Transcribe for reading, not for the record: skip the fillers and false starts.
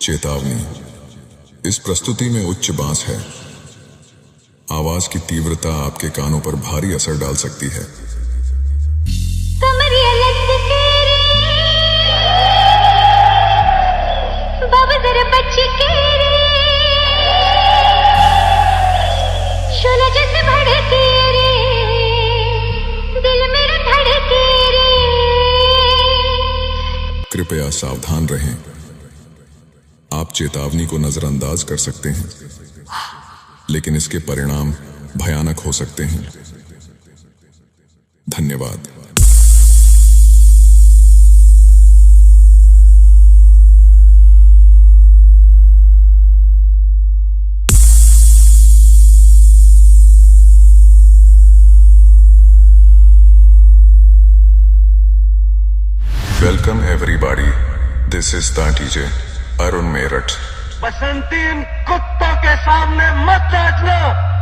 चेतावनी, इस प्रस्तुति में उच्च बांस है। आवाज की तीव्रता आपके कानों पर भारी असर डाल सकती है। कृपया सावधान रहें। आप चेतावनी को नजरअंदाज कर सकते हैं, लेकिन इसके परिणाम भयानक हो सकते हैं। धन्यवाद। Welcome everybody. This is the DJ Arun Meerut. बसंती इन कुत्तों के सामने मत नाचना।